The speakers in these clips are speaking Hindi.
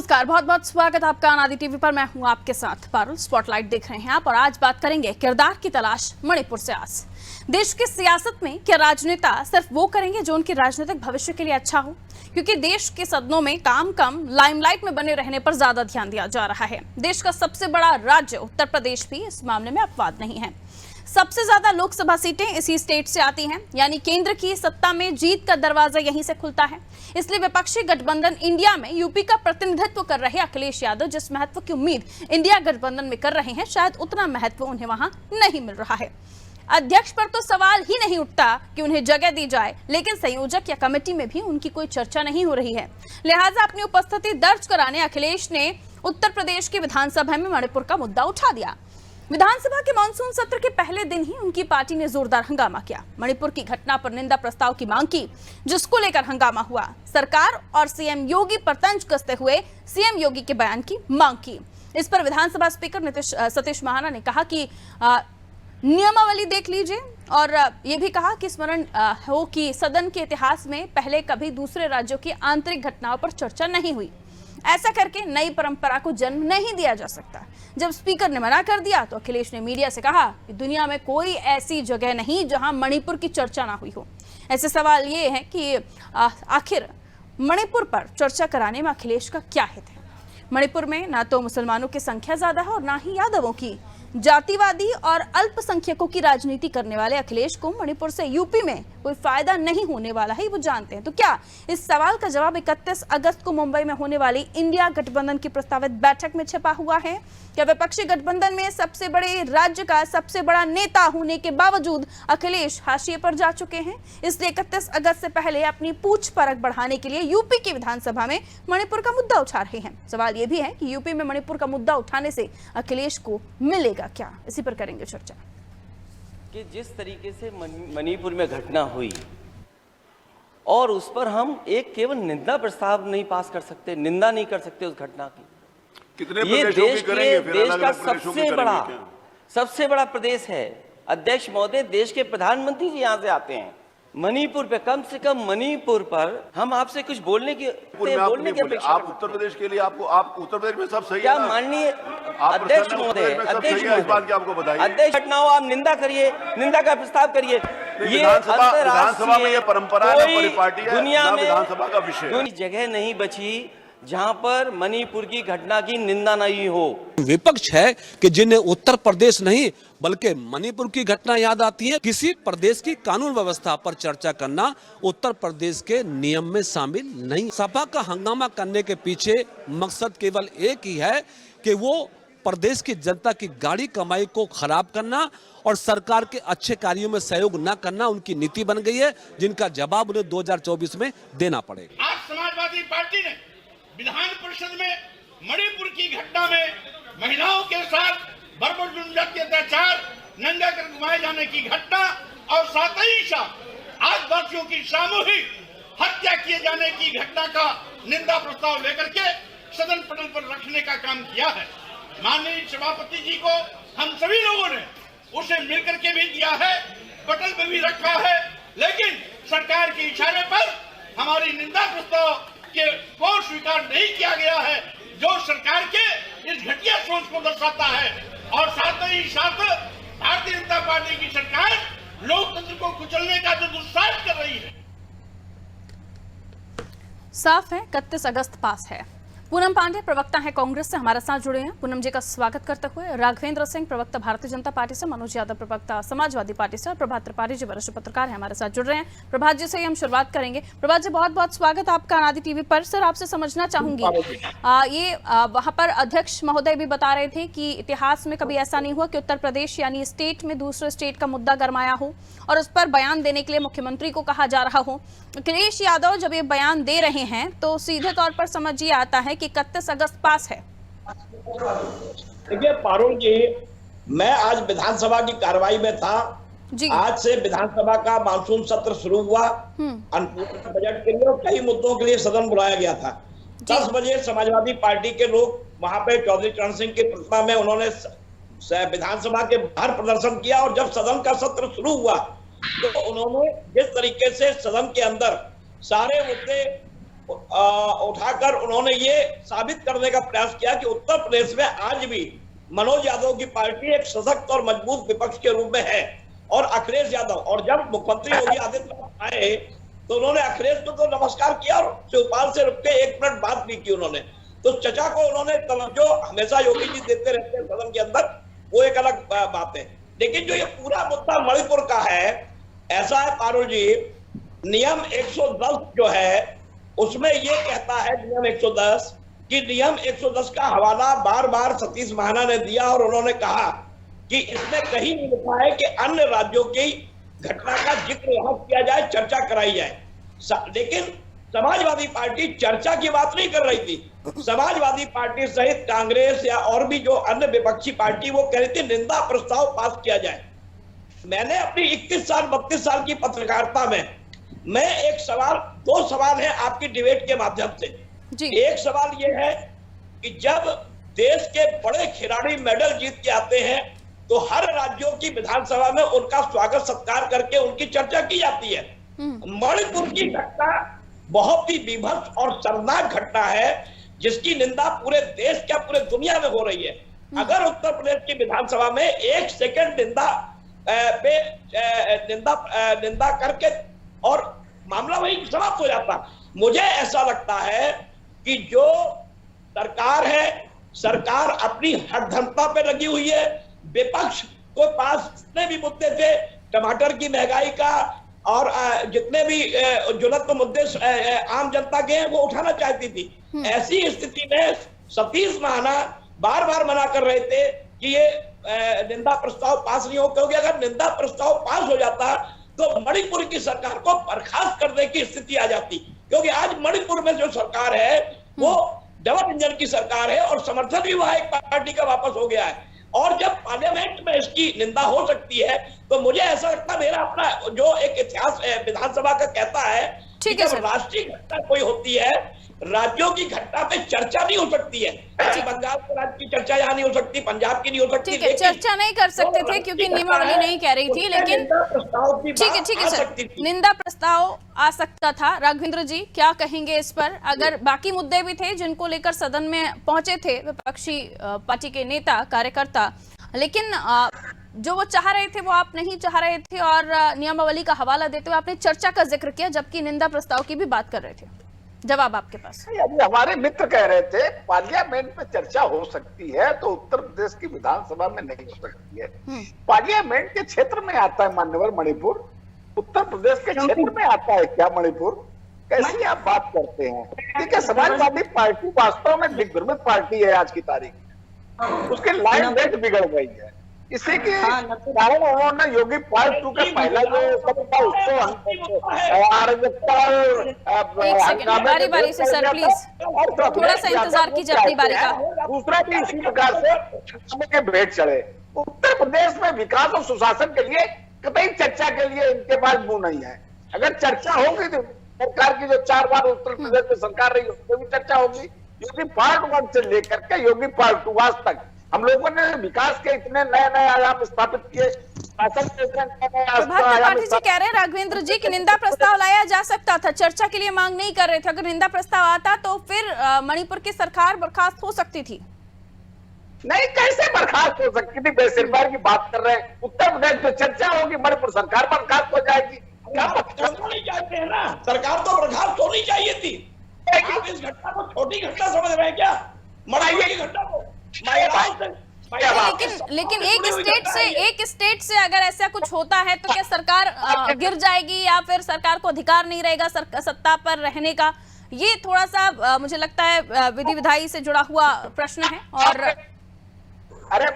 नमस्कार, बहुत बहुत स्वागत आपका आनंद टीवी पर। मैं हूं आपके साथ पारुल। स्पॉटलाइट देख रहे हैं आप और आज बात करेंगे किरदार की तलाश मणिपुर से आस। देश की सियासत में क्या राजनेता सिर्फ वो करेंगे जो उनके राजनीतिक भविष्य के लिए अच्छा हो, क्योंकि देश के सदनों में काम कम लाइमलाइट में बने रहने पर ज्यादा ध्यान दिया जा रहा है। देश का सबसे बड़ा राज्य उत्तर प्रदेश भी इस मामले में अपवाद नहीं है। सबसे ज्यादा लोकसभा सीटें इसी स्टेट से आती हैं, यानी केंद्र की सत्ता में जीत का दरवाजा यहीं से खुलता है। इसलिए विपक्षी गठबंधन इंडिया में यूपी का प्रतिनिधित्व कर रहे अखिलेश यादव जिस महत्व की उम्मीद इंडिया गठबंधन में कर रहे हैं, शायद उतना महत्व उन्हें वहां नहीं मिल रहा है। अध्यक्ष पर तो सवाल ही नहीं उठता कि उन्हें जगह दी जाए, लेकिन संयोजक या कमेटी में भी उनकी कोई चर्चा नहीं हो रही है। लिहाजा अपनी उपस्थिति दर्ज कराने अखिलेश ने उत्तर प्रदेश की विधानसभा में मणिपुर का मुद्दा उठा दिया। विधानसभा के मानसून सत्र के पहले दिन ही उनकी पार्टी ने जोरदार हंगामा किया। मणिपुर की घटना पर निंदा प्रस्ताव की मांग की, जिसको लेकर हंगामा हुआ। सरकार और सीएम योगी पर तंज कसते हुए सीएम योगी के बयान की मांग की। इस पर विधानसभा स्पीकर सतीश महाना ने कहा कि नियमावली देख लीजिए और ये भी कहा कि स्मरण हो कि सदन के इतिहास में पहले कभी दूसरे राज्यों की आंतरिक घटनाओं पर चर्चा नहीं हुई। ऐसा करके नई परंपरा को जन्म नहीं दिया जा सकता। जब स्पीकर ने मना कर दिया तो अखिलेश ने मीडिया से कहा कि दुनिया में कोई ऐसी जगह नहीं जहां मणिपुर की चर्चा ना हुई हो। ऐसे सवाल ये है कि आखिर मणिपुर पर चर्चा कराने में अखिलेश का क्या हित है। मणिपुर में ना तो मुसलमानों की संख्या ज्यादा है और ना ही यादवों की। जातिवादी और अल्पसंख्यकों की राजनीति करने वाले अखिलेश को मणिपुर से यूपी में कोई फायदा नहीं होने वाला है, वो जानते हैं। तो क्या इस सवाल का जवाब 31 अगस्त को मुंबई में होने वाली इंडिया गठबंधन की प्रस्तावित बैठक में छिपा हुआ है? क्या विपक्षी गठबंधन में सबसे बड़े राज्य का सबसे बड़ा नेता होने के बावजूद अखिलेश हाशिए पर जा चुके हैं, इसलिए 31 अगस्त से पहले अपनी पूछ परख बढ़ाने के लिए यूपी की विधानसभा में मणिपुर का मुद्दा उठा रहे हैं? सवाल यह भी है कि यूपी में मणिपुर का मुद्दा उठाने से अखिलेश को मिलेगा क्या? इसी पर करेंगे चर्चा। कि जिस तरीके से मणिपुर में घटना हुई और उस पर हम एक केवल निंदा प्रस्ताव नहीं पास कर सकते, निंदा नहीं कर सकते उस घटना की। कितने ये देश का सबसे सबसे बड़ा प्रदेश है। अध्यक्ष महोदय, देश के प्रधानमंत्री जी यहाँ से आते हैं। मणिपुर पे कम से कम मणिपुर पर हम आपसे कुछ बोलने की अपेक्षा। आप उत्तर प्रदेश के लिए आप उत्तर प्रदेश में सब सही क्या है। माननीय अध्यक्ष महोदय, अध्यक्ष घटनाओं आप निंदा करिए, निंदा का प्रस्ताव करिए। ये विधानसभा में ये परंपरा है, परिपाटी है, दुनिया में विधानसभा का विषय जगह नहीं बची जहां पर मणिपुर की घटना की निंदा नहीं हो। विपक्ष है कि जिन्हें उत्तर प्रदेश नहीं बल्कि मणिपुर की घटना याद आती है। किसी प्रदेश की कानून व्यवस्था पर चर्चा करना उत्तर प्रदेश के नियम में शामिल नहीं। सपा का हंगामा करने के पीछे मकसद केवल एक ही है कि वो प्रदेश की जनता की गाड़ी कमाई को खराब करना और सरकार के अच्छे कार्यों में सहयोग न करना उनकी नीति बन गई है, जिनका जवाब उन्हें 2024 में देना पड़ेगा। आज समाजवादी पार्टी ने विधान परिषद में मणिपुर की घटना में महिलाओं के साथ बर्बरजुंडा के अत्याचार, नंगा कर घुमाए जाने की घटना और साथ ही साथ आदिवासियों की सामूहिक हत्या किए जाने की घटना का निंदा प्रस्ताव लेकर के सदन पटल पर रखने का काम किया है। माननीय सभापति जी को हम सभी लोगों ने उसे मिलकर के भी दिया है, पटल पर भी रखा है, लेकिन सरकार के इशारे पर हमारी निंदा प्रस्ताव को स्वीकार नहीं किया गया है, जो सरकार के इस घटिया सोच को दर्शाता है। और साथ ही साथ भारतीय जनता पार्टी की सरकार लोकतंत्र को कुचलने का जो दुस्साहस कर रही है। साफ है 31 अगस्त पास है। पूनम पांडे प्रवक्ता है कांग्रेस से, हमारे साथ जुड़े हैं। पूनम जी का स्वागत करते हुए राघवेंद्र सिंह प्रवक्ता भारतीय जनता पार्टी से, मनोज यादव प्रवक्ता समाजवादी पार्टी से और प्रभात त्रिपाठी जी वरिष्ठ पत्रकार हैं हमारे साथ जुड़ रहे हैं। प्रभात जी से ही हम शुरुआत करेंगे। प्रभात जी, बहुत बहुत स्वागत आपका आनंद टीवी पर। सर, आपसे समझना चाहूंगी, वहां पर अध्यक्ष महोदय भी बता रहे थे कि इतिहास में कभी ऐसा नहीं हुआ कि उत्तर प्रदेश यानी स्टेट में दूसरे स्टेट का मुद्दा गरमाया हो और उस पर बयान देने के लिए मुख्यमंत्री को कहा जा रहा हो। अखिलेश यादव जब ये बयान दे रहे हैं तो सीधे तौर पर समझ ये आता है कि 31 अगस्त पास है। देखिए पारुल जी, मैं आज विधानसभा की कार्रवाई में था जी। आज से विधानसभा का मानसून सत्र शुरू हुआ अनुपूरक बजट के लिए और कई मुद्दों के लिए सदन बुलाया गया था। 10 बजे समाजवादी पार्टी के लोग वहां पे चौधरी चरण सिंह की प्रतिमा में उन्होंने विधानसभा के बाहर प्रदर्शन किया और जब सदन का सत्र शुरू हुआ तो उन्होंने जिस तरीके से सदन के अंदर सारे मुद्दे उठाकर उन्होंने ये साबित करने का प्रयास किया कि उत्तर प्रदेश में आज भी मनोज यादव की पार्टी एक सशक्त और मजबूत विपक्ष के रूप में है। और अखिलेश यादव, और जब मुख्यमंत्री योगी आदित्यनाथ आए तो उन्होंने अखिलेश को तो नमस्कार किया और शिवपाल से रुक के 1 मिनट बात भी की उन्होंने। तो चचा को उन्होंने जो हमेशा योगी जी देते रहते हैं सदन के अंदर, वो एक अलग बात है। लेकिन जो ये पूरा मुद्दा मणिपुर का है, ऐसा है पारुल जी, नियम 110 जो है उसमें ये कहता है, नियम 110 कि नियम 110 का हवाला बार बार सतीश महाना ने दिया और उन्होंने कहा कि इसमें कहीं नहीं लिखा है कि अन्य राज्यों की घटना का जिक्र यहाँ किया जाए, चर्चा कराई जाए। लेकिन समाजवादी पार्टी चर्चा की बात नहीं कर रही थी। समाजवादी पार्टी सहित कांग्रेस या और भी जो अन्य विपक्षी पार्टी, वो कह रही थी निंदा प्रस्ताव पास किया जाए। मैंने अपनी 31 साल 32 साल की पत्रकारिता में मैं एक सवाल, 2 सवाल है आपकी डिबेट के माध्यम से जी। एक सवाल ये है कि जब देश के बड़े खिलाड़ी मेडल जीत के आते हैं तो हर राज्यों की विधानसभा में उनका स्वागत सत्कार करके उनकी चर्चा की जाती है। मणिपुर की घटना बहुत ही विभत्स और शर्मनाक घटना है, जिसकी निंदा पूरे देश क्या पूरे दुनिया में हो रही है। अगर उत्तर प्रदेश की विधानसभा में 1 सेकंड निंदा करके और मामला वही समाप्त हो जाता। मुझे ऐसा लगता है कि जो सरकार है, सरकार अपनी हठधर्मता पे लगी हुई है। विपक्ष को पास जितने भी मुद्दे थे, टमाटर की महंगाई का और जितने भी ज्वलंत मुद्दे आम जनता के हैं, वो उठाना चाहती थी। ऐसी स्थिति में सतीश महाना बार बार मना कर रहे थे कि ये निंदा प्रस्ताव पास नहीं हो, क्योंकि अगर निंदा प्रस्ताव पास हो जाता तो मणिपुर की सरकार को बर्खास्त करने की स्थिति आ जाती। क्योंकि आज मणिपुर में जो सरकार है वो डबल इंजन की सरकार है और समर्थन भी वहां एक पार्टी का वापस हो गया है। और जब पार्लियामेंट में इसकी निंदा हो सकती है तो मुझे ऐसा लगता है, मेरा अपना जो एक इतिहास विधानसभा का कहता है कि जब राष्ट्रीय घटना कोई होती है, राज्यों की घटना पे चर्चा नहीं हो सकती है। बंगाल के राज्य की चर्चा यहाँ नहीं हो सकती, पंजाब की नहीं हो सकती। ठीक है, चर्चा नहीं कर सकते थे क्योंकि नियमावली नहीं कह रही थी, लेकिन ठीक है सर, निंदा प्रस्ताव आ सकता था। राघवेंद्र जी क्या कहेंगे इस पर? अगर बाकी मुद्दे भी थे जिनको लेकर सदन में पहुंचे थे विपक्षी पार्टी के नेता कार्यकर्ता, लेकिन जो वो चाह रहे थे वो आप नहीं चाह रहे थे, और नियमावली का हवाला देते हुए आपने चर्चा का जिक्र किया, जबकि निंदा प्रस्ताव की भी बात कर रहे थे। जवाब आपके पास। अभी हमारे मित्र कह रहे थे पार्लियामेंट में चर्चा हो सकती है तो उत्तर प्रदेश की विधानसभा में नहीं हो सकती है। पार्लियामेंट के क्षेत्र में आता है मान्यवर मणिपुर, उत्तर प्रदेश के क्षेत्र में आता है क्या मणिपुर? कैसी आप बात करते हैं? देखिए, समाजवादी पार्टी वास्तव में दिग्भ्रमित पार्टी है आज की तारीख में। उसके लाइन डेट बिगड़ गई है। इसी के कारण उन्होंने योगी पार्ट 2 का पहला जो बारी बारी से सर प्लीज थोड़ा सा इंतजार कीजिए अपनी बारी का। दूसरा भी इसी प्रकार से के भेंट चढ़े। उत्तर प्रदेश में विकास और सुशासन के लिए कतई चर्चा के लिए इनके पास मुंह नहीं है। अगर चर्चा होगी तो सरकार की जो 4 बार उत्तर प्रदेश में सरकार रही उसमें भी चर्चा होगी। योगी पार्ट 1 से लेकर के योगी पार्ट 2 आज तक हम लोगों ने विकास के इतने नए नए आयाम स्थापित किए। त्रिपाठी जी कह रहे हैं राघवेंद्र जी की निंदा प्रस्ताव लाया जा सकता था, चर्चा के लिए मांग नहीं कर रहे थे। अगर निंदा प्रस्ताव आता तो फिर मणिपुर की सरकार बर्खास्त हो सकती थी। नहीं, कैसे बर्खास्त हो सकती थी? बेसिरकार की बात कर रहे हैं। उत्तर प्रदेश में चर्चा होगी, मणिपुर सरकार बर्खास्त हो जाएगी। क्या नहीं चाहते हैं ना, सरकार तो बर्खास्त होनी चाहिए थी। आप इस घटना को छोटी घटना समझ रहे हैं क्या? मणिपुर की घटना को लेकिन एक स्टेट से अगर ऐसा कुछ होता है तो क्या सरकार गिर जाएगी या फिर सरकार को अधिकार नहीं रहेगा सत्ता पर रहने का? ये थोड़ा सा मुझे लगता है विधि विधायी से जुड़ा हुआ प्रश्न है। और अरे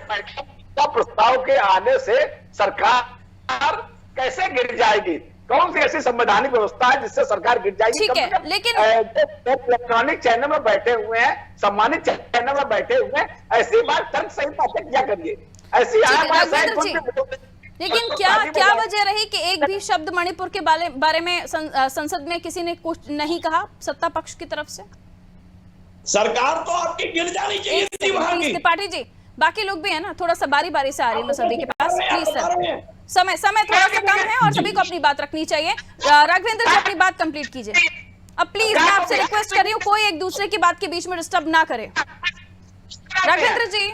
प्रस्ताव के आने से सरकार कैसे गिर जाएगी? कौन सी ऐसी संवैधानिक व्यवस्था है जिससे सरकार गिर जाएगी? ठीक है, लेकिन इलेक्ट्रॉनिक चैनल में बैठे हुए हैं, सम्मानित चैनल में बैठे हुए हैं, ऐसी बात तर्क सही बातें क्या करिए? ऐसी लेकिन क्या वजह रही कि एक भी शब्द मणिपुर के बारे में संसद में किसी ने कुछ नहीं कहा सत्ता पक्ष की तरफ से? सरकार तो आपकी गिर जानी चाहिए। त्रिपाठी जी, बाकी लोग भी है ना, थोड़ा सा बारी बारी से आ रही है सभी के पास। प्लीज सर, समय थोड़ा सा कम है और सभी को अपनी बात रखनी चाहिए। राघवेंद्र जी अपनी बात कंप्लीट कीजिए। अब प्लीज मैं आपसे रिक्वेस्ट कर रही हूँ, कोई एक दूसरे की बात के बीच में डिस्टर्ब ना करे। राघवेंद्र जी,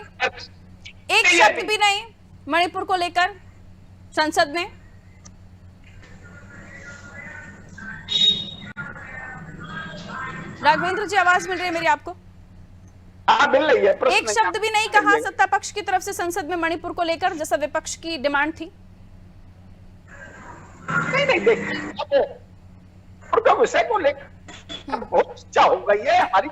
एक शब्द भी नहीं मणिपुर को लेकर संसद में। राघवेंद्र जी, आवाज मिल रही है मेरी आपको? हाँ, मिल रही है। एक शब्द भी नहीं कहा सत्ता पक्ष की तरफ से संसद में मणिपुर को लेकर, जैसा विपक्ष की डिमांड थी। नहीं देखिए, उनका विषय को लेकर बहुत चर्चा हो गई है। हमारी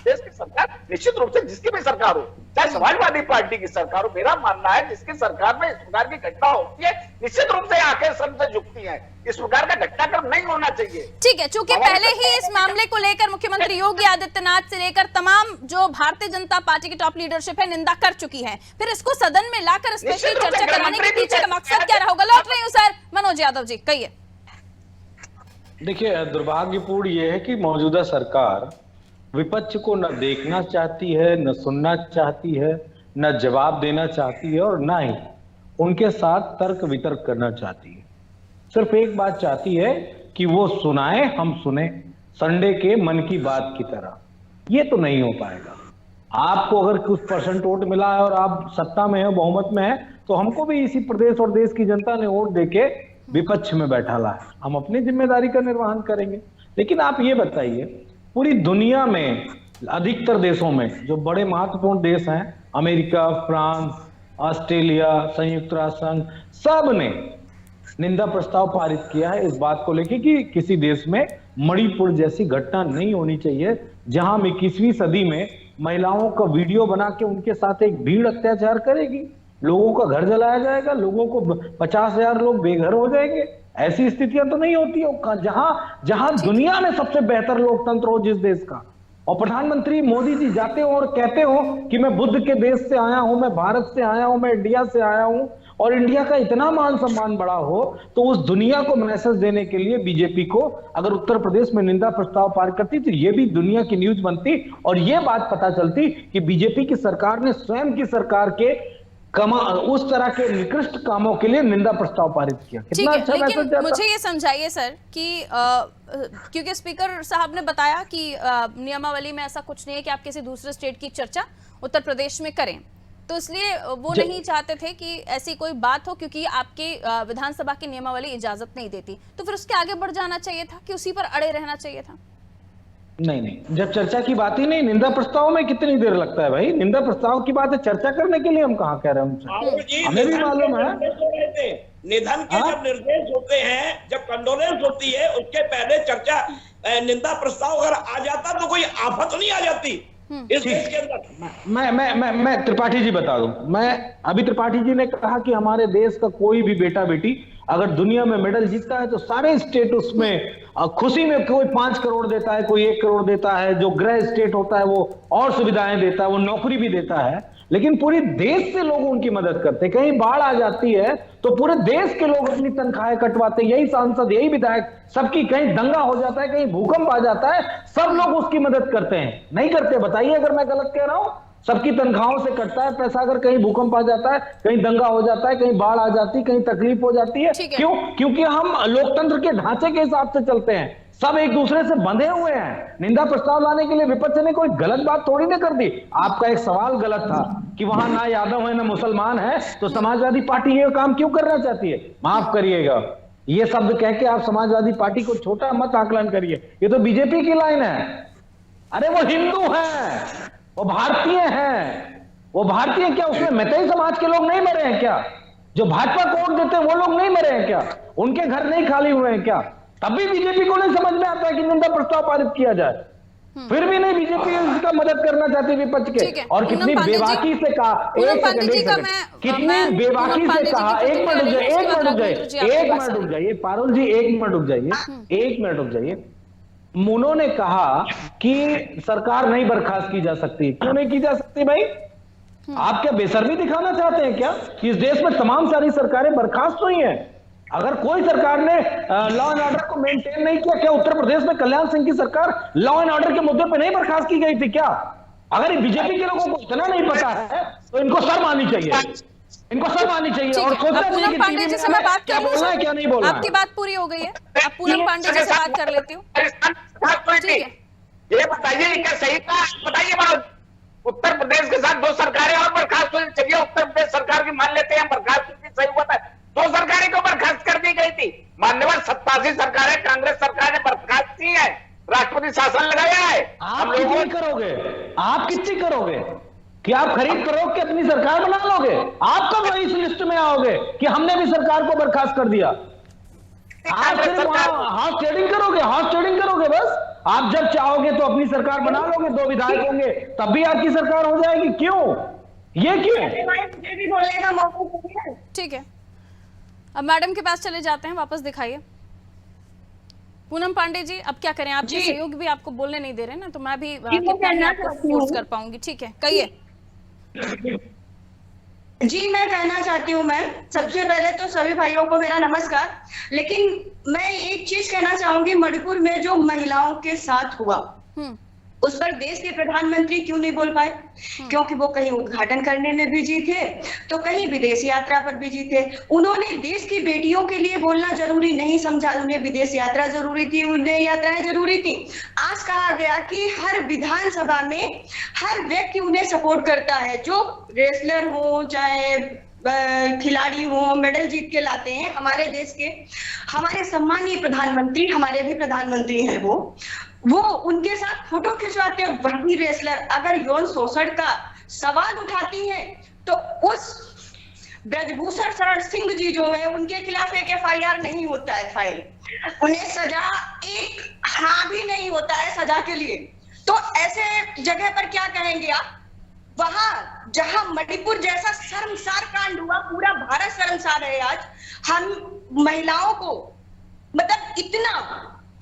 देश की सरकार, निश्चित रूप से जिसकी भी सरकार हो, चाहे समाजवादी पार्टी की सरकार हो, मेरा मानना है जिसकी सरकार में इस प्रकार की घटना होती है, निश्चित रूप से आंखें सर से झुकती हैं। इस प्रकार का घटनाक्रम नहीं होना चाहिए। ठीक है, चूंकि पहले ही इस मामले को लेकर मुख्यमंत्री योगी आदित्यनाथ से लेकर तमाम जो भारतीय जनता पार्टी की टॉप लीडरशिप है निंदा कर चुकी है, फिर इसको सदन में लाकर स्पेशली चर्चा कराने के पीछे का मकसद क्या रहा होगा? लौट रही हूँ सर, मनोज यादव जी कहिए। देखिए, दुर्भाग्यपूर्ण ये है कि मौजूदा सरकार विपक्ष को न देखना चाहती है, न सुनना चाहती है, न जवाब देना चाहती है और न ही उनके साथ तर्क वितर्क करना चाहती है। सिर्फ एक बात चाहती है कि वो सुनाए, हम सुने, संडे के मन की बात की तरह। ये तो नहीं हो पाएगा। आपको अगर कुछ % वोट मिला है और आप सत्ता में है, बहुमत में है, तो हमको भी इसी प्रदेश और देश की जनता ने वोट देके विपक्ष में बैठा ला है। हम अपनी जिम्मेदारी का निर्वहन करेंगे। लेकिन आप ये बताइए, पूरी दुनिया में अधिकतर देशों में जो बड़े महत्वपूर्ण देश हैं, अमेरिका, फ्रांस, ऑस्ट्रेलिया, संयुक्त राष्ट्र संघ, सब ने निंदा प्रस्ताव पारित किया है इस बात को लेकर कि किसी देश में मणिपुर जैसी घटना नहीं होनी चाहिए, जहां 21वीं सदी में महिलाओं का वीडियो बना के उनके साथ एक भीड़ अत्याचार करेगी, लोगों का घर जलाया जाएगा, लोगों को 50,000 लोग बेघर हो जाएंगे। ऐसी स्थितियां तो नहीं होती हो जहां दुनिया में सबसे बेहतर लोकतंत्र हो जिस देश का, और प्रधानमंत्री मोदी जी जाते हो और कहते हो कि मैं बुद्ध के देश से आया हूं, मैं भारत से आया हूं, मैं इंडिया से आया हूं, और इंडिया का इतना मान सम्मान बड़ा हो, तो उस दुनिया को मैसेज देने के लिए बीजेपी को अगर उत्तर प्रदेश में निंदा प्रस्ताव पार करती तो ये भी दुनिया की न्यूज बनती और ये बात पता चलती कि बीजेपी की सरकार ने स्वयं की सरकार के उस तरह के निकृष्ट कामों के लिए निंदा प्रस्ताव पारित किया। कितना अच्छा मैसेज जाता। मुझे ये समझाइए सर कि क्योंकि स्पीकर साहब ने बताया कि नियमावली में ऐसा कुछ नहीं है कि आप किसी दूसरे स्टेट की चर्चा उत्तर प्रदेश में करें, तो इसलिए वो नहीं चाहते थे कि ऐसी कोई बात हो, क्योंकि आपकी विधानसभा की नियमावली इजाजत नहीं देती। तो फिर उसके आगे बढ़ जाना चाहिए था कि उसी पर अड़े रहना चाहिए था? नहीं, जब चर्चा की बात ही नहीं, निंदा प्रस्ताव में कितनी देर लगता है भाई? निंदा प्रस्ताव की बात है, चर्चा करने के लिए हम कहाँ कह रहे हैं? हमें भी मालूम है निधन के जब निर्देश होते हैं, जब कंडोलेंस होती है, उसके पहले चर्चा निंदा प्रस्ताव अगर आ जाता तो कोई आफत नहीं आ जाती इस देश के अंदर। मैं त्रिपाठी जी बता दूं, मैं अभी त्रिपाठी जी ने कहा कि हमारे देश का कोई भी बेटा बेटी अगर दुनिया में मेडल जीतता है तो सारे स्टेट उसमें खुशी में कोई 5 करोड़ देता है, कोई 1 करोड़ देता है, जो गृह स्टेट होता है वो और सुविधाएं देता है, वो नौकरी भी देता है, लेकिन पूरी देश से लोग उनकी मदद करते हैं। कहीं बाढ़ आ जाती है तो पूरे देश के लोग अपनी तनख्वाहें कटवाते हैं, यही सांसद, यही विधायक, सबकी, कहीं दंगा हो जाता है, कहीं भूकंप आ जाता है, सब लोग उसकी मदद करते हैं। नहीं करते? बताइए अगर मैं गलत कह रहा हूं। सबकी तनख्वाहों से कटता है पैसा, अगर कहीं भूकंप आ जाता है, कहीं दंगा हो जाता है, कहीं बाढ़ आ जाती है, कहीं तकलीफ हो जाती है। क्यों? क्योंकि हम लोकतंत्र के ढांचे के हिसाब से चलते हैं, सब एक दूसरे से बंधे हुए हैं। निंदा प्रस्ताव लाने के लिए विपक्ष ने कोई गलत बात थोड़ी ना कर दी। आपका एक सवाल गलत था कि वहां ना यादव है ना मुसलमान है, तो समाजवादी पार्टी ये काम क्यों करना चाहती है? माफ करिएगा, ये शब्द कह के आप समाजवादी पार्टी को छोटा मत आकलन करिए, ये तो बीजेपी की लाइन है। अरे वो हिंदू है, वो भारतीय हैं, वो भारतीय क्या उसमें मैतेई समाज के लोग नहीं मरे हैं क्या? जो भाजपा को वोट देते हैं वो लोग नहीं मरे हैं क्या? उनके घर नहीं खाली हुए हैं क्या? तब भी बीजेपी को नहीं समझ में आता है कि निंदा प्रस्ताव पारित किया जाए, फिर भी नहीं बीजेपी इसका मदद करना चाहती विपक्ष के। और कितनी बेबाकी से कहा, कितनी बेबाकी से कहा, एक मिनट रुक जाइए पारुल जी, एक मिनट रुक जाइए। उन्होंने कहा कि सरकार नहीं बर्खास्त की जा सकती। क्यों नहीं की जा सकती भाई? आप क्या बेशर्मी दिखाना चाहते हैं क्या कि इस देश में तमाम सारी सरकारें बर्खास्त हुई हैं? अगर कोई सरकार ने लॉ एंड ऑर्डर को मेंटेन नहीं किया, क्या उत्तर प्रदेश में कल्याण सिंह की सरकार लॉ एंड ऑर्डर के मुद्दे पे नहीं बर्खास्त की गई थी क्या? अगर बीजेपी के लोगों को इतना नहीं पता है तो इनको शर्म आनी चाहिए। इनको सब आनी चाहिए। ठीक और है, सोचना अब चाहिए पूनम कि पांडे टीवी जी से में मैं बात क्या कर बोलना है क्या नहीं बोलना आपकी बात पूरी हो गई है, अब पूनम पांडे जी से बात कर लेती हूँ। ठीक है, ये बताइए क्या सही था, बताइए बात। उत्तर प्रदेश के साथ 2 सरकारें और बर्खास्त हुई, चलिए उत्तर प्रदेश सरकार की मान लेते हैं बर्खास्त हुई, सही हुआ था। 2 सरकारें को बर्खास्त कर दी गई थी। मान्यवर 87 सरकारें कांग्रेस सरकार ने बर्खास्त की है, राष्ट्रपति शासन लगाया है। आप कितनी करोगे, आप कितनी करोगे कि आप खरीद करोगे कि अपनी सरकार बना लोगे? आप कब वही इस लिस्ट में आओगे कि हमने भी सरकार को बर्खास्त कर दिया? आप सिर्फ हाउस ट्रेडिंग करोगे, हाउस ट्रेडिंग करोगे बस। आप जब चाहोगे तो अपनी सरकार बना लोगे, 2 विधायक होंगे तब भी आपकी सरकार हो जाएगी। क्यों, ये क्यों? ठीक है, अब मैडम के पास चले जाते हैं, वापस दिखाइए। पूनम पांडे जी, अब क्या करें, आपके सहयोग भी आपको बोलने नहीं दे रहे ना, तो मैं भी कितना ही आपको फोर्स कर पाऊंगी। ठीक है, कहिए। जी, मैं कहना चाहती हूँ मैम, सबसे पहले तो सभी भाइयों को मेरा नमस्कार। लेकिन मैं एक चीज कहना चाहूंगी, मणिपुर में जो महिलाओं के साथ हुआ उस पर देश के प्रधानमंत्री क्यों नहीं बोल पाए? क्योंकि वो कहीं उद्घाटन करने में बिजी थे तो कहीं विदेश यात्रा पर बिजी थे। उन्होंने देश की बेटियों के लिए बोलना जरूरी नहीं समझा, उन्हें विदेश यात्रा जरूरी थी, उन्हें यात्राएं जरूरी थी। आज कहा गया कि हर विधानसभा में हर व्यक्ति उन्हें सपोर्ट करता है, जो रेसलर हो चाहे खिलाड़ी हो, मेडल जीत के लाते हैं हमारे देश के। हमारे सम्मानीय प्रधानमंत्री, हमारे भी प्रधानमंत्री हैं, वो उनके साथ फोटो खिंचवाते हैं। वही रेसलर अगर यौन शोषण का सवाल उठाती है तो उस ब्रजभूषण शरण सिंह जी जो है उनके खिलाफ एक FIR नहीं होता है फाइल, उन्हें सजा एक हाँ भी नहीं होता है सजा के लिए। तो ऐसे जगह पर क्या कहेंगे आप? वहां जहां मणिपुर जैसा शर्मसार कांड हुआ, पूरा भारत शर्मसार है आज। हम महिलाओं को मतलब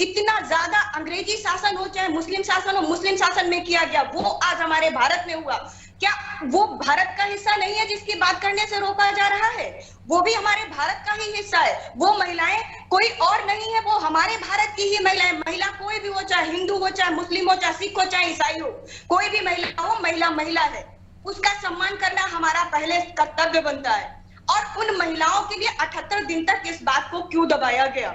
इतना ज्यादा अंग्रेजी शासन हो चाहे मुस्लिम शासन हो, मुस्लिम शासन में किया गया, वो आज हमारे भारत में हुआ। क्या वो भारत का हिस्सा नहीं है जिसकी बात करने से रोका जा रहा है? वो भी हमारे भारत का ही हिस्सा है। वो महिलाएं कोई और नहीं है, वो हमारे भारत की ही महिलाएं। महिला कोई भी हो, चाहे हिंदू हो, चाहे मुस्लिम हो, चाहे सिख हो, चाहे ईसाई हो, कोई भी महिला हो, महिला महिला है, उसका सम्मान करना हमारा पहले कर्तव्य बनता है। और उन महिलाओं के लिए 78 दिन तक इस बात को क्यों दबाया गया?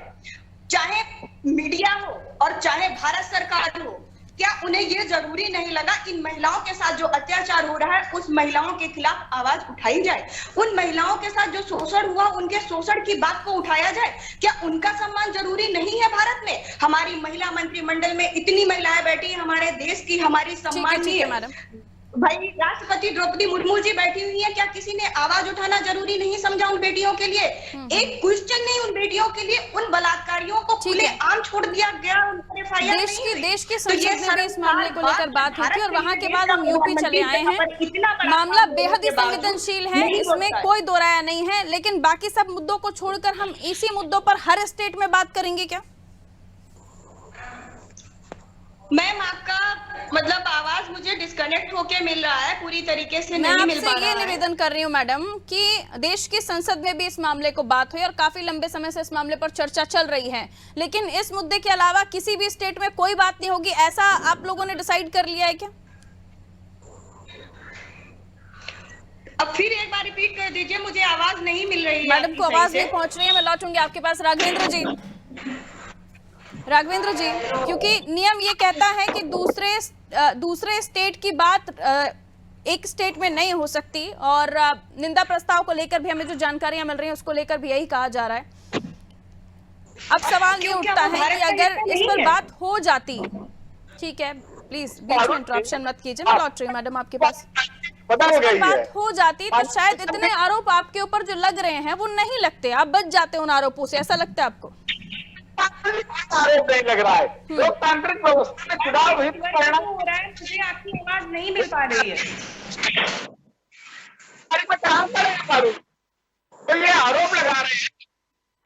चाहे मीडिया हो और चाहे भारत सरकार हो, क्या उन्हें यह जरूरी नहीं लगा इन महिलाओं के साथ जो अत्याचार हो रहा है उस महिलाओं के खिलाफ आवाज उठाई जाए? उन महिलाओं के साथ जो शोषण हुआ उनके शोषण की बात को उठाया जाए? क्या उनका सम्मान जरूरी नहीं है भारत में? हमारी महिला मंत्रिमंडल में इतनी महिलाएं बैठी हैं हमारे देश की, हमारी सम्मानीय भाई राष्ट्रपति द्रौपदी मुर्मू जी बैठी हुई है। क्या किसी ने आवाज उठाना जरूरी नहीं समझा उन बेटियों के लिए? एक क्वेश्चन नहीं उन बेटियों के लिए, उन बलात्कारियों को खुले आम छोड़ दिया गया। देश की संसद में भी इस मामले को लेकर बात हुई थी और वहां के बाद हम यूपी चले आए हैं। मामला बेहद ही संवेदनशील है, इसमें कोई दो राय नहीं है, लेकिन बाकी सब मुद्दों को छोड़कर हम इसी मुद्दों पर हर स्टेट में बात करेंगे क्या? मैम, आपका मतलब आवाज मुझे डिस्कनेक्ट होके मिल रहा है, पूरी तरीके से नहीं मिल पा रहा है। मैं आपसे ये निवेदन कर रही हूँ मैडम कि देश की संसद में भी इस मामले को बात हुई और काफी लंबे समय से इस मामले पर चर्चा चल रही है, लेकिन इस मुद्दे के अलावा किसी भी स्टेट में कोई बात नहीं होगी, ऐसा आप लोगों ने डिसाइड कर लिया है क्या? अब फिर एक बार रिपीट कर दीजिए, मुझे आवाज नहीं मिल रही है। मैडम को आवाज नहीं पहुंच रही है, मैं लौटूंगी आपके पास। राघवेंद्र जी, क्योंकि नियम ये कहता है कि दूसरे स्टेट की बात एक स्टेट में नहीं हो सकती, और निंदा प्रस्ताव को लेकर भी हमें जो जानकारियां मिल रही हैं उसको लेकर भी यही कहा जा रहा है। अब सवाल ये उठता है कि अगर इस पर बात हो जाती, ठीक है प्लीज बीच में इंटरप्शन मत कीजिए, मैं लौट रही हूँ मैडम आपके पास। बात हो जाती तो शायद इतने आरोप आपके ऊपर जो लग रहे हैं वो नहीं लगते, आप बच जाते उन आरोपों से, ऐसा लगता है आपको? आरोप नहीं लग रहा है। लोकतांत्रिक व्यवस्था में चुनाव ही परिणाम हो रहा है, मुझे आपकी आवाज नहीं मिल पा रही है। अरे मैं कहां पर तो ये आरोप लगा रहे हैं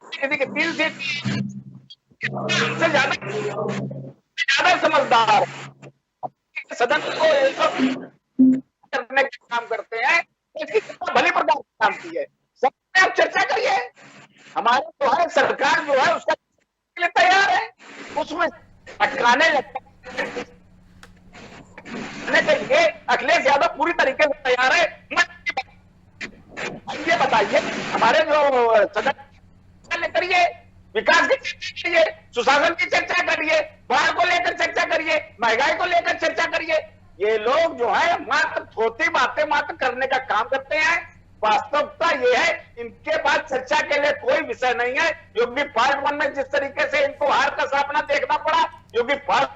किसी के 3 से ज्यादा समझदार सदन को करने का काम करते हैं, इसकी भली प्रकार काम की है। सबसे आप चर्चा करिए, हमारे जो है सरकार जो है उसका लिए तैयार है, उसमें अटकाने के लिए अखिलेश यादव पूरी तरीके से तैयार है। ये बताइए, हमारे जो सदन करिए, विकास की चर्चा करिए, सुशासन की चर्चा करिए, बाढ़ को लेकर चर्चा करिए, महंगाई को लेकर चर्चा करिए। ये लोग जो है मात्र थोड़ी बातें मात्र करने का काम करते हैं। वास्तविकता ये है, इनके पास चर्चा के लिए कोई विषय नहीं है। योगी पार्ट 1 में जिस तरीके से इनको हार का सामना देखना पड़ा, योगी पार्ट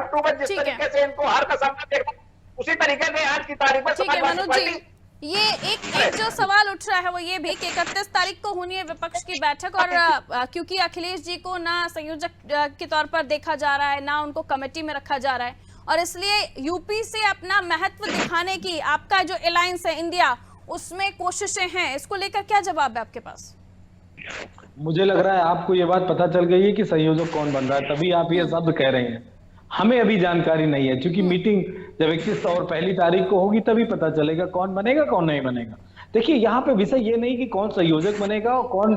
2 में जिस तरीके से इनको हार का सामना देखना, उसी तरीके से आज की तारीख में समाजवादी पार्टी। ये एक जो सवाल उठ रहा है वो ये भी कि 31 तारीख को होनी है विपक्ष की बैठक, और क्योंकि अखिलेश जी को ना संयोजक के तौर पर देखा जा रहा है, ना उनको कमेटी में रखा जा रहा है, और इसलिए यूपी से अपना महत्व दिखाने की आपका जो अलायंस है इंडिया, उसमें कोशिशें हैं। इसको लेकर क्या जवाब है आपके पास? मुझे लग रहा है आपको ये बात पता चल गई है कि संयोजक कौन बन रहा है, तभी आप ये शब्द कह रहे हैं। हमें अभी जानकारी नहीं है, क्योंकि मीटिंग जब 21 और 1 तारीख को होगी तभी पता चलेगा कौन बनेगा कौन नहीं बनेगा। देखिए, यहाँ पे विषय ये नहीं कि कौन संयोजक बनेगा और कौन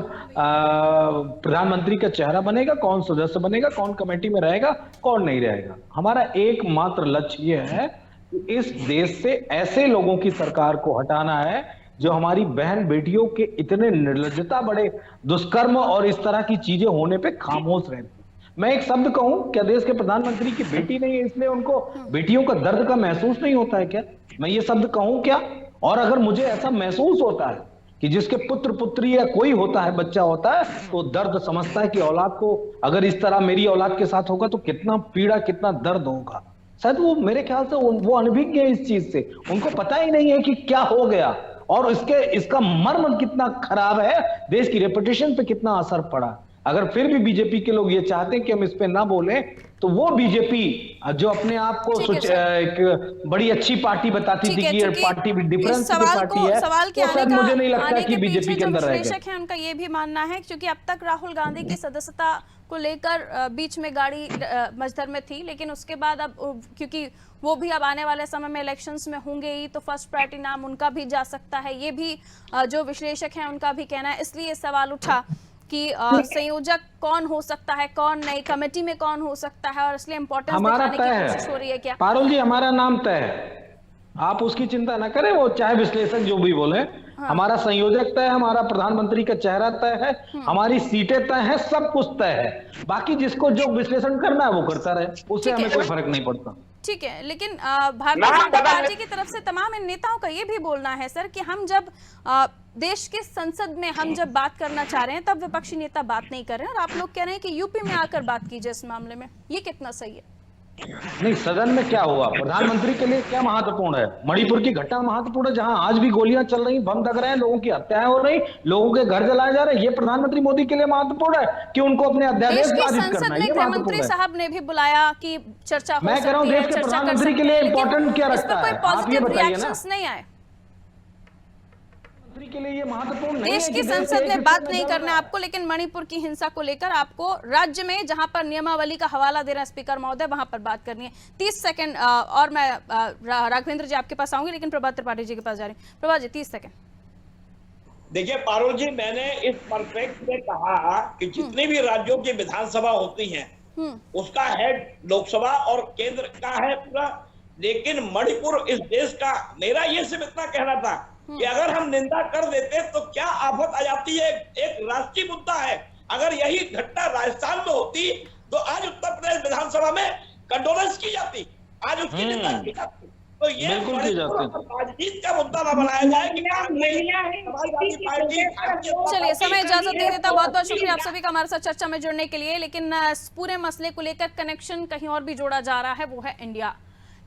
प्रधानमंत्री का चेहरा बनेगा, कौन सदस्य बनेगा, कौन कमेटी में रहेगा, कौन नहीं रहेगा। हमारा एकमात्र लक्ष्य ये है कि इस देश से ऐसे लोगों की सरकार को हटाना है जो हमारी बहन बेटियों के इतने निर्लज्जता, बड़े दुष्कर्म और इस तरह की चीजें होने पे खामोश रहती। मैं एक शब्द कहूं, क्या देश के प्रधानमंत्री की बेटी नहीं है इसलिए उनको बेटियों का दर्द का महसूस नहीं होता है क्या? मैं ये शब्द कहूं क्या? और अगर मुझे ऐसा महसूस होता है कि जिसके पुत्र पुत्री या कोई होता है, बच्चा होता है, तो दर्द समझता है कि औलाद को अगर इस तरह मेरी औलाद के साथ होगा तो कितना पीड़ा, कितना दर्द होगा। शायद वो, मेरे ख्याल से वो अनभिज्ञ है इस चीज से, उनको पता ही नहीं है कि क्या हो गया और इसका मर्म कितना खराब है, देश की रेपुटेशन पे कितना असर पड़ा। अगर फिर भी बीजेपी के लोग ये चाहते हैं कि हम इस पे ना बोलें, तो वो बीजेपी जो अपने आप को एक बड़ी अच्छी पार्टी बताती थी कि ये पार्टी भी डिफरेंस की पार्टी है, तो शायद मुझे नहीं लगता कि बीजेपी के अंदर रहेगा। है उनका ये भी मानना है, क्योंकि अब तक राहुल गांधी की सदस्यता को लेकर बीच में गाड़ी मझधर में थी, लेकिन उसके बाद अब क्योंकि वो भी अब आने वाले समय में इलेक्शंस में होंगे ही, तो फर्स्ट प्रायोरिटी नाम उनका भी जा सकता है। ये भी जो विश्लेषक हैं उनका भी कहना है। इसलिए सवाल उठा कि संयोजक कौन हो सकता है, कौन नहीं, कमेटी में कौन हो सकता है, और इसलिए इंपॉर्टेंस दिखाने की कोशिश हो रही है क्या? पारुल जी, हमारा नाम तय है, आप उसकी चिंता ना करें। वो चाहे विश्लेषक जो भी बोले, हमारा संयोजक तय है, हमारा प्रधानमंत्री का चेहरा तय है, हमारी सीटें तय है, सब कुछ तय है। बाकी जिसको जो विश्लेषण करना है वो करता रहे, उससे हमें कोई फर्क नहीं पड़ता। ठीक है, लेकिन भारतीय जनता पार्टी की तरफ से तमाम इन नेताओं का ये भी बोलना है सर कि हम जब देश के संसद में हम जब बात करना चाह रहे हैं तब विपक्षी नेता बात नहीं कर रहे हैं, और आप लोग कह रहे हैं कि यूपी में आकर बात कीजिए इस मामले में। ये कितना सही है? नहीं, सदन में क्या हुआ, प्रधानमंत्री के लिए क्या महत्वपूर्ण है? मणिपुर की घटना महत्वपूर्ण है, जहां आज भी गोलियां चल रही, बम दग रहे हैं, लोगों की हत्याएं हो रही, लोगों के घर जलाए जा रहे हैं। ये प्रधानमंत्री मोदी के लिए महत्वपूर्ण है कि उनको अपने अध्यादेश पारित करना है। गृह मंत्री साहब ने भी बुलाया कि चर्चा हो सकती है। मैं कह रहा हूं, देश के प्रधानमंत्री के लिए इंपॉर्टेंट क्या रखता है, आप ये बताइए ना। नहीं आए के लिए ये महत्वपूर्ण नहीं देश है की संसद में बात नहीं करना आपको, लेकिन मणिपुर की हिंसा को लेकर आपको राज्य में जहां पर नियमावली का हवाला दे रहे हैं स्पीकर महोदय, वहां पर बात करनी है। 30 सेकंड और मैं राघवेंद्र जी आपके पास आऊंगी, लेकिन प्रभात त्रिपाठी जी के पास जा रही हूँ। प्रभात जी 30 सेकंड। देखिए पारुल जी, मैंने इस परफेक्ट में कहा कि जितनी भी राज्यों की विधानसभा होती है उसका हेड लोकसभा और केंद्र का है पूरा, लेकिन मणिपुर इस देश का, मेरा ये सिर्फ इतना कहना था कि अगर हम निंदा कर देते तो क्या आफत आ जाती है। एक राष्ट्रीय मुद्दा है, अगर यही घटना राजस्थान में होती तो आज उत्तर प्रदेश विधानसभा में कंडोलेंस की जाती, आज उसकी निंदा की जाती। तो ये राजनीति का मुद्दा न बनाया जाए कि चलिए, समय इजाजत दे देता। बहुत बहुत शुक्रिया आप सभी का हमारे साथ चर्चा में जुड़ने के लिए। लेकिन इस पूरे मसले को लेकर कनेक्शन कहीं और भी जोड़ा जा रहा है, वो है इंडिया।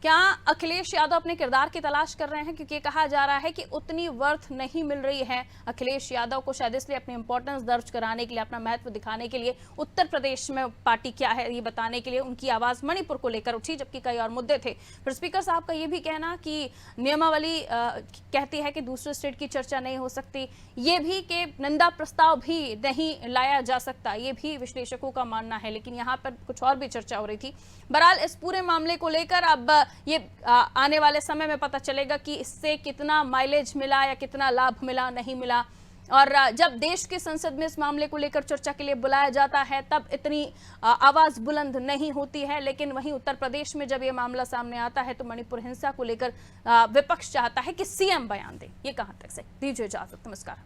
क्या अखिलेश यादव अपने किरदार की तलाश कर रहे हैं? क्योंकि कहा जा रहा है कि उतनी वर्थ नहीं मिल रही है अखिलेश यादव को, शायद इसलिए अपनी इंपॉर्टेंस दर्ज कराने के लिए, अपना महत्व दिखाने के लिए, उत्तर प्रदेश में पार्टी क्या है ये बताने के लिए उनकी आवाज मणिपुर को लेकर उठी, जबकि कई और मुद्दे थे। फिर स्पीकर साहब का ये भी कहना कि नियमावली कहती है कि दूसरे स्टेट की चर्चा नहीं हो सकती, ये भी कि निंदा प्रस्ताव भी नहीं लाया जा सकता, ये भी विश्लेषकों का मानना है। लेकिन यहाँ पर कुछ और भी चर्चा हो रही थी। बहरहाल इस पूरे मामले को लेकर अब ये आने वाले समय में पता चलेगा कि इससे कितना माइलेज मिला या कितना लाभ मिला, नहीं मिला। और जब देश की संसद में इस मामले को लेकर चर्चा के लिए बुलाया जाता है तब इतनी आवाज बुलंद नहीं होती है, लेकिन वहीं उत्तर प्रदेश में जब ये मामला सामने आता है तो मणिपुर हिंसा को लेकर विपक्ष चाहता है कि सीएम बयान दे। ये कहां तक सही? दीजिए इजाजत, नमस्कार।